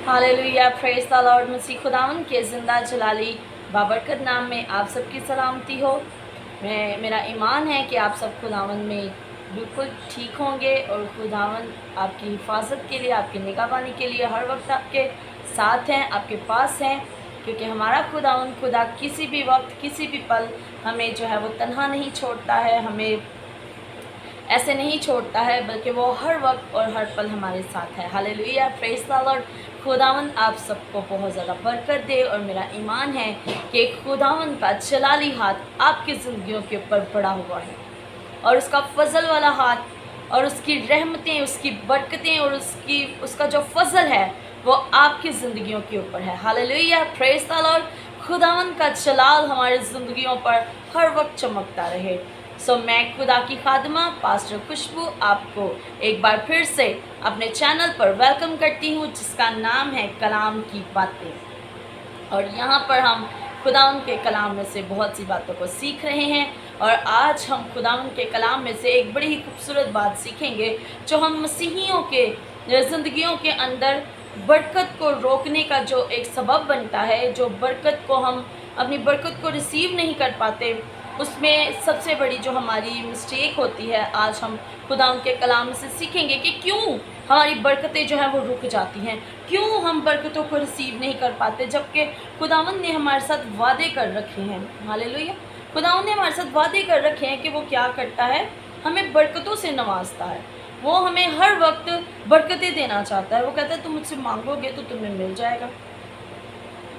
Hallelujah, praise the lord. मसीह खुदावन के ज़िंदा जलाली बाबरकत नाम में आप सबकी सलामती हो। मेरा ईमान है कि आप सब खुदावन में बिल्कुल ठीक होंगे और खुदावन आपकी हिफाजत के लिए, आपकी निगहबानी के लिए हर वक्त आपके साथ हैं, आपके पास हैं, क्योंकि हमारा खुदावन खुदा किसी भी वक्त, किसी भी पल हमें जो है वो तन्हा नहीं छोड़ता है, हमें ऐसे नहीं छोड़ता है, बल्कि वो हर वक्त और हर पल हमारे साथ है। Hallelujah, praise the Lord. खुदावन आप सबको बहुत ज़्यादा बरकत दे और मेरा ईमान है कि खुदावन का जलाली हाथ आपकी ज़िंदगियों के ऊपर पड़ा हुआ है और उसका फजल वाला हाथ और उसकी रहमतें, उसकी बरकतें और उसका जो फजल है वो आपकी ज़िंदगियों के ऊपर है। Hallelujah, praise the Lord. खुदावन का जलाल हमारी ज़िंदगियों पर हर वक्त चमकता रहे। मैं खुदा की खादमा पास्टर खुशबू आपको एक बार फिर से अपने चैनल पर वेलकम करती हूँ, जिसका नाम है कलाम की बातें। और यहाँ पर हम खुदावन के कलाम में से बहुत सी बातों को सीख रहे हैं और आज हम खुदावन के कलाम में से एक बड़ी ही खूबसूरत बात सीखेंगे, जो हम मसीहियों के ज़िंदगियों के अंदर बरकत को रोकने का जो एक सबब बनता है, जो बरकत को हम अपनी बरकत को रिसीव नहीं कर पाते, उसमें सबसे बड़ी जो हमारी मिस्टेक होती है, आज हम खुदावन के कलाम से सीखेंगे कि क्यों हमारी बरकतें जो हैं वो रुक जाती हैं, क्यों हम बरकतों को रिसीव नहीं कर पाते, जबकि खुदावन ने हमारे साथ वादे कर रखे हैं। हालेलुया, खुदावन ने हमारे साथ वादे कर रखे हैं कि वो क्या करता है, हमें बरकतों से नवाजता है, वो हमें हर वक्त बरकतें देना चाहता है। वो कहता है तुम मुझसे मांगोगे तो तुम्हें मिल जाएगा,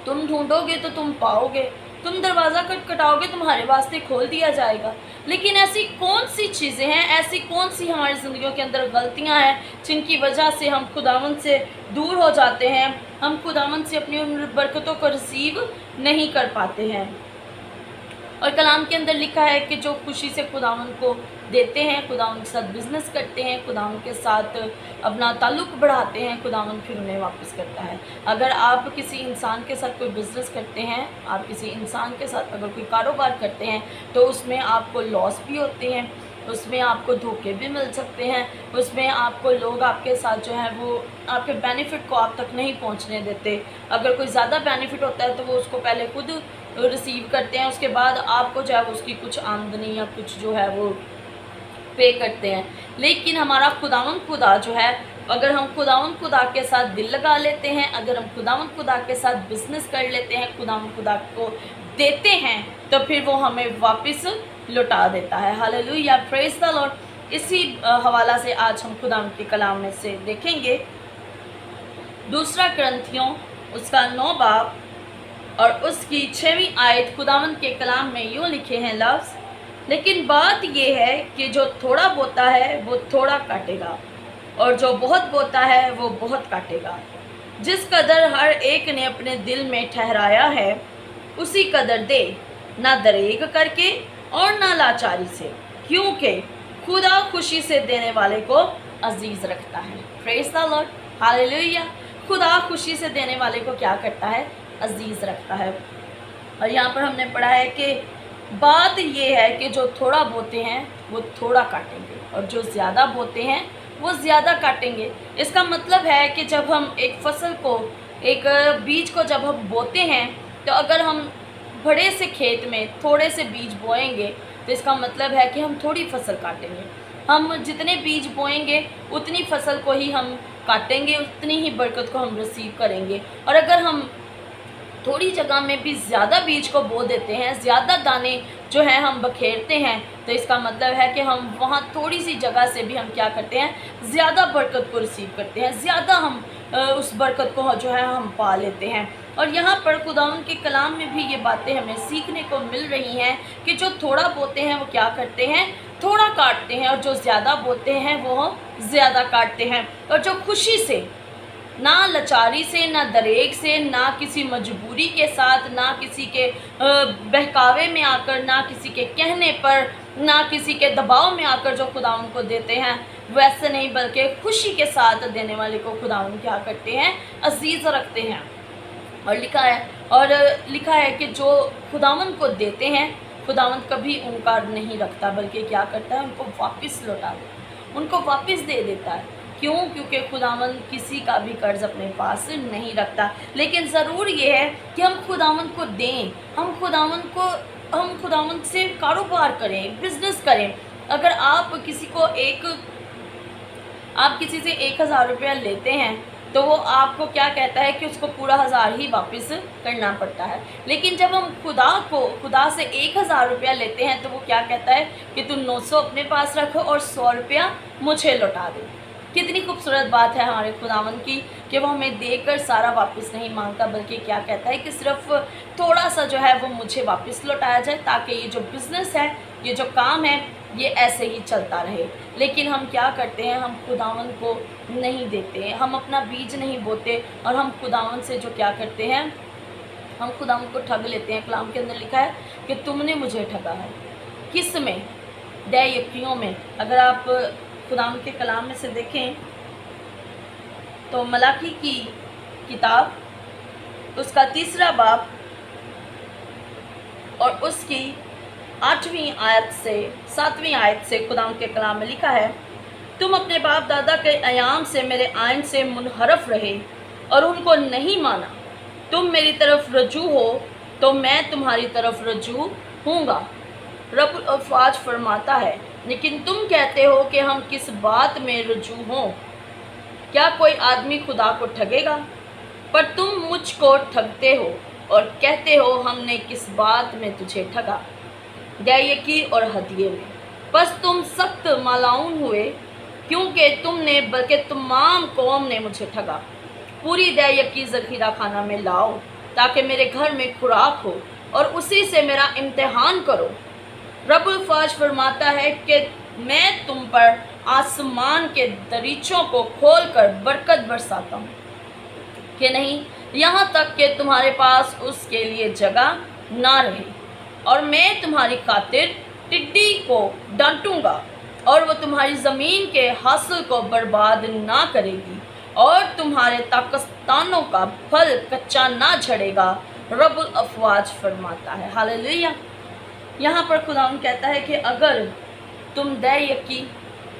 तुम ढूंढोगे तो तुम पाओगे, तुम दरवाज़ा खटखटाओगे तुम्हारे वास्ते खोल दिया जाएगा। लेकिन ऐसी कौन सी चीज़ें हैं, ऐसी कौन सी हमारी ज़िंदगियों के अंदर गलतियां हैं जिनकी वजह से हम खुदावन से दूर हो जाते हैं, हम खुदावन से अपनी उन बरकतों को रिसीव नहीं कर पाते हैं। और कलाम के अंदर लिखा है कि जो खुशी से खुदावन को देते हैं, खुदावन के साथ बिज़नेस करते हैं, खुदावन के साथ अपना ताल्लुक़ बढ़ाते हैं, खुदावन फिर उन्हें वापस करता है। अगर आप किसी इंसान के साथ कोई बिज़नेस करते हैं, आप किसी इंसान के साथ अगर कोई कारोबार करते हैं, तो उसमें आपको लॉस भी होते हैं, उसमें आपको धोखे भी मिल सकते हैं, उसमें आपको लोग आपके साथ जो है वो आपके बेनिफिट को आप तक नहीं पहुंचने देते। अगर कोई ज़्यादा बेनिफिट होता है तो वो उसको पहले खुद रिसीव करते हैं, उसके बाद आपको जो है उसकी कुछ आमदनी या कुछ जो है वो पे करते हैं। लेकिन हमारा खुदावन खुदा जो है, अगर हम खुदावन खुदा के साथ दिल लगा लेते हैं, अगर हम खुदावन खुदा के साथ बिज़नेस कर लेते हैं, खुदावन खुदा को देते हैं, तो फिर वो हमें वापस लौटा देता है। Hallelujah, praise the Lord. इसी हवाला से आज हम खुदावन के कलाम में से देखेंगे दूसरा कुरिन्थियों उसका 9 बाब और उसकी 6वीं आयत। खुदावन के कलाम में यूँ लिखे हैं लफ्ज़, लेकिन बात यह है कि जो थोड़ा बोता है वो थोड़ा काटेगा और जो बहुत बोता है वो बहुत काटेगा। जिस कदर हर एक ने अपने दिल में ठहराया है उसी कदर दे, ना दरेग करके और ना लाचारी से, क्योंकि खुदा खुशी से देने वाले को अजीज़ रखता है। Praise the Lord, hallelujah. खुदा खुशी से देने वाले को क्या करता है, अजीज़ रखता है। और यहाँ पर हमने पढ़ा है कि बात ये है कि जो थोड़ा बोते हैं वो थोड़ा काटेंगे और जो ज़्यादा बोते हैं वो ज़्यादा काटेंगे। इसका मतलब है कि जब हम एक फसल को, एक बीज को जब हम बोते हैं, तो अगर हम बड़े से खेत में थोड़े से बीज बोएंगे तो इसका मतलब है कि हम थोड़ी फसल काटेंगे। हम जितने बीज बोएंगे उतनी फसल को ही हम काटेंगे, उतनी ही बरकत को हम रिसीव करेंगे। और अगर हम थोड़ी जगह में भी ज़्यादा बीज को बो देते हैं, ज़्यादा दाने जो हैं हम बखेरते हैं, तो इसका मतलब है कि हम वहाँ थोड़ी सी जगह से भी हम क्या करते हैं, ज़्यादा बरकत को रिसीव करते हैं, ज़्यादा हम उस बरकत को जो है हम पा लेते हैं। और यहाँ पर खुदावन के कलाम में भी ये बातें हमें सीखने को मिल रही हैं कि जो थोड़ा बोते हैं वो क्या करते हैं, थोड़ा काटते हैं, और जो ज़्यादा बोते हैं वो ज़्यादा काटते हैं। और जो खुशी से, ना लाचारी से, ना दरेग से, ना किसी मजबूरी के साथ, ना किसी के बहकावे में आकर, ना किसी के कहने पर, ना किसी के दबाव में आकर जो खुदावन को देते हैं, वैसे नहीं, बल्कि खुशी के साथ देने वाले को खुदावन क्या करते हैं, अजीज़ रखते हैं। और लिखा है कि जो खुदावन को देते हैं खुदावन कभी उनका नहीं रखता, बल्कि क्या करता है, उनको वापस लौटा देता है, उनको वापस दे देता है। क्यों? क्योंकि खुदावंद किसी का भी कर्ज अपने पास नहीं रखता। लेकिन ज़रूर ये है कि हम खुदावंद को दें, हम खुदावंद से कारोबार करें, बिज़नेस करें। अगर आप किसी से 1000 रुपया लेते हैं तो वो आपको क्या कहता है कि उसको पूरा 1000 ही वापस करना पड़ता है। लेकिन जब हम खुदा से 1000 रुपया लेते हैं तो वो क्या कहता है कि तुम 900 अपने पास रखो और 100 रुपया मुझे लौटा दो। कितनी खूबसूरत बात है हमारे खुदावंद की कि वो हमें देकर सारा वापस नहीं मांगता, बल्कि क्या कहता है कि सिर्फ थोड़ा सा जो है वो मुझे वापस लौटाया जाए, ताकि ये जो बिज़नेस है, ये जो काम है, ये ऐसे ही चलता रहे। लेकिन हम क्या करते हैं, हम खुदावंद को नहीं देते हैं, हम अपना बीज नहीं बोते और हम खुदावंद से जो क्या करते हैं, हम खुदावंद को ठग लेते हैं। कलाम के अंदर लिखा है कि तुमने मुझे ठगा है। किस में? दैयकियों में। अगर आप खुदावंद के कलाम में से देखें तो मलाकी की किताब उसका 3 बाब और उसकी 8वीं आयत से 7वीं आयत से खुदावंद के कलाम में लिखा है, तुम अपने बाप दादा के अयाम से मेरे आइन से मुनहरफ रहे और उनको नहीं माना। तुम मेरी तरफ रजू हो तो मैं तुम्हारी तरफ रजू हूँगा, रब अफ़वाज फरमाता है। लेकिन तुम कहते हो कि हम किस बात में रजू हों? क्या कोई आदमी खुदा को ठगेगा? पर तुम मुझको ठगते हो और कहते हो हमने किस बात में तुझे ठगा? दैयकी और हदिये में। बस तुम सख्त मालाउन हुए, क्योंकि तुमने बल्कि तमाम कौम ने मुझे ठगा। पूरी दैयकी ज़ख़ीरा खाना में लाओ ताकि मेरे घर में खुराक हो और उसी से मेरा इम्तिहान करो। रब अफ़वाज फरमाता है कि मैं तुम पर आसमान के दरीचों को खोलकर बरकत बरसाता हूँ कि नहीं, यहाँ तक कि तुम्हारे पास उसके लिए जगह ना रहे। और मैं तुम्हारी खातिर टिड्डी को डांटूंगा और वो तुम्हारी ज़मीन के हासिल को बर्बाद ना करेगी और तुम्हारे ताकस्तानों का फल कच्चा ना झड़ेगा, रब अफ़वाज फरमाता है। हालेलुया। यहाँ पर खुदावंद कहता है कि अगर तुम दैयकी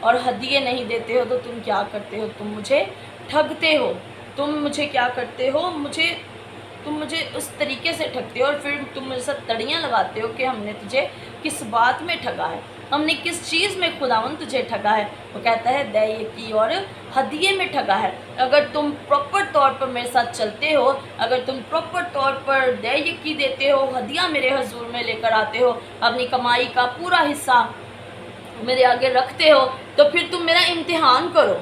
और हदिये नहीं देते हो तो तुम क्या करते हो? तुम मुझे ठगते हो। तुम मुझे क्या करते हो? तुम मुझे उस तरीके से ठगते हो और फिर तुम मेरे साथ तड़ियाँ लगाते हो कि हमने तुझे किस बात में ठगा है, हमने किस चीज़ में खुदावंद तुझे ठगा है। वो कहता है दैयकी और हदिये में ठगा है। अगर तुम प्रॉपर तौर पर मेरे साथ चलते हो, अगर तुम प्रॉपर तौर पर दैयकी देते हो, हदिया मेरे हुजूर में लेकर आते हो, अपनी कमाई का पूरा हिस्सा मेरे आगे रखते हो, तो फिर तुम मेरा इम्तिहान करो,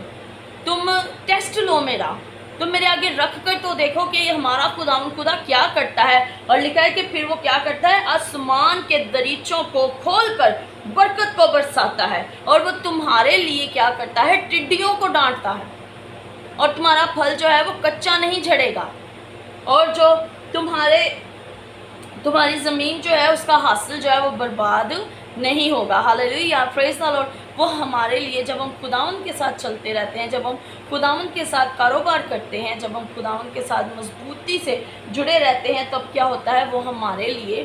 तुम टेस्ट लो मेरा, तुम मेरे आगे रख कर तो देखो कि हमारा खुदा क्या करता है। और लिखा है कि फिर वो क्या करता है, आसमान के दरीचों को खोलकर बरकत को बरसाता है और वो तुम्हारे लिए क्या करता है, टिड्डियों को डांटता है और तुम्हारा फल जो है वो कच्चा नहीं झड़ेगा और जो तुम्हारी ज़मीन जो है उसका हासिल जो है वो बर्बाद नहीं होगा। Hallelujah, praise the Lord. वो हमारे लिए, जब हम खुदावंद के साथ चलते रहते हैं, जब हम खुदावंद के साथ कारोबार करते हैं, जब हम खुदावंद के साथ मजबूती से जुड़े रहते हैं, तब क्या होता है, वो हमारे लिए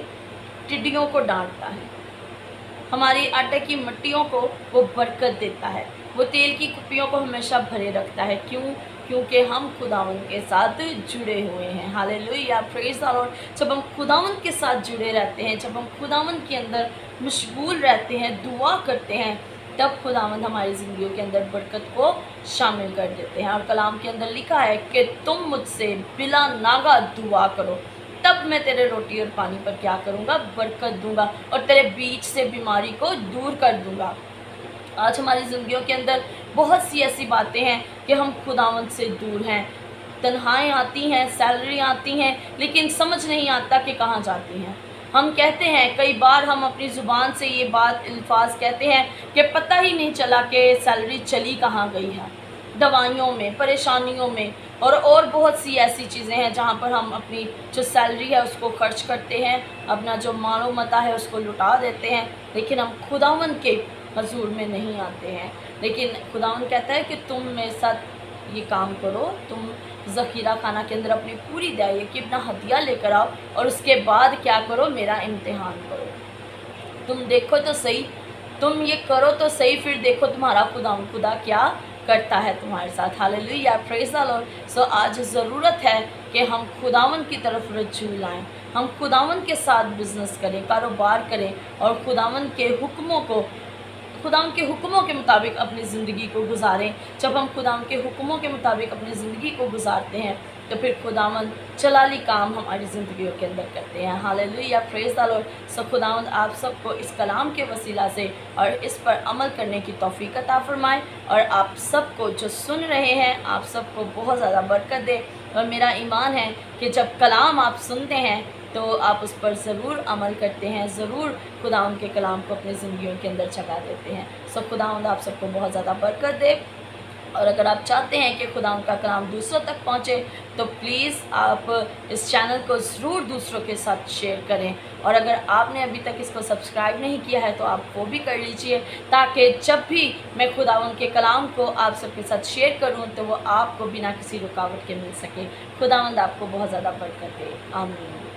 टिड्डियों को डांटता है, हमारी आटे की मट्टियों को वो बरकत देता है, वो तेल की कुप्पियों को हमेशा भरे रखता है। क्यों? क्योंकि हम खुदावंद के साथ जुड़े हुए हैं। Hallelujah, praise the Lord. जब हम खुदावंद के साथ जुड़े रहते हैं, जब हम खुदावंद के अंदर मशगूल रहते हैं, दुआ करते हैं, तब खुदावंद हमारी ज़िंदगियों के अंदर बरकत को शामिल कर देते हैं। और कलाम के अंदर लिखा है कि तुम मुझसे बिला नागा दुआ करो, तब मैं तेरे रोटी और पानी पर क्या करूँगा, बरकत दूँगा और तेरे बीच से बीमारी को दूर कर दूँगा। आज हमारी ज़िंदगियों के अंदर बहुत सी ऐसी बातें हैं कि हम खुदावंद से दूर हैं, तन्हाएँ आती हैं, सैलरी आती हैं, लेकिन समझ नहीं आता कि कहाँ जाती हैं। हम कहते हैं, कई बार हम अपनी ज़ुबान से ये बात अल्फाज कहते हैं कि पता ही नहीं चला कि सैलरी चली कहाँ गई है, दवाइयों में, परेशानियों में और बहुत सी ऐसी चीज़ें हैं जहाँ पर हम अपनी जो सैलरी है उसको खर्च करते हैं, अपना जो मालो मता है उसको लुटा देते हैं, लेकिन हम खुदावंद के हजूर में नहीं आते हैं। लेकिन खुदावंद कहता है कि तुम मेरे साथ ये काम करो, तुम ज़ख़ीरा खाना के अंदर अपनी पूरी दाई कि अपना हदिया लेकर आओ और उसके बाद क्या करो, मेरा इम्तिहान करो। तुम देखो तो सही, तुम ये करो तो सही, फिर देखो तुम्हारा खुदा क्या करता है तुम्हारे साथ। Hallelujah, praise the lord. So आज ज़रूरत है कि हम खुदावन की तरफ रज्जू लाएं, हम खुदावन के साथ बिज़नेस करें, कारोबार करें और खुदावन के हुक्मों के मुताबिक अपनी ज़िंदगी को गुजारें। जब हम खुदावन के हुक्मों के मुताबिक अपनी ज़िंदगी को गुजारते हैं तो फिर खुदावन जलाली काम हमारी ज़िंदगियों के अंदर करते हैं। Hallelujah, praise the lord. So खुदावन आप सबको इस कलाम के वसीला से और इस पर अमल करने की तौफीक अता फ़रमाए और आप सबको जो सुन रहे हैं आप सबको बहुत ज़्यादा बरकत दे। और मेरा ईमान है कि जब कलाम आप सुनते हैं तो आप उस पर ज़रूर अमल करते हैं, ज़रूर खुदावंद के कलाम को अपनी ज़िंदगियों के अंदर जगा देते हैं। सो खुदावंद आप सबको बहुत ज़्यादा बरकत दे। और अगर आप चाहते हैं कि खुदावंद का कलाम दूसरों तक पहुंचे तो प्लीज़ आप इस चैनल को ज़रूर दूसरों के साथ शेयर करें। और अगर आपने अभी तक इसको सब्सक्राइब नहीं किया है तो आप वो भी कर लीजिए, ताकि जब भी मैं खुदावंद के कलाम को आप सबके साथ शेयर करूं तो वो आपको बिना किसी रुकावट के मिल सके। खुदावंद आपको बहुत ज़्यादा बरकत दे। आमीन।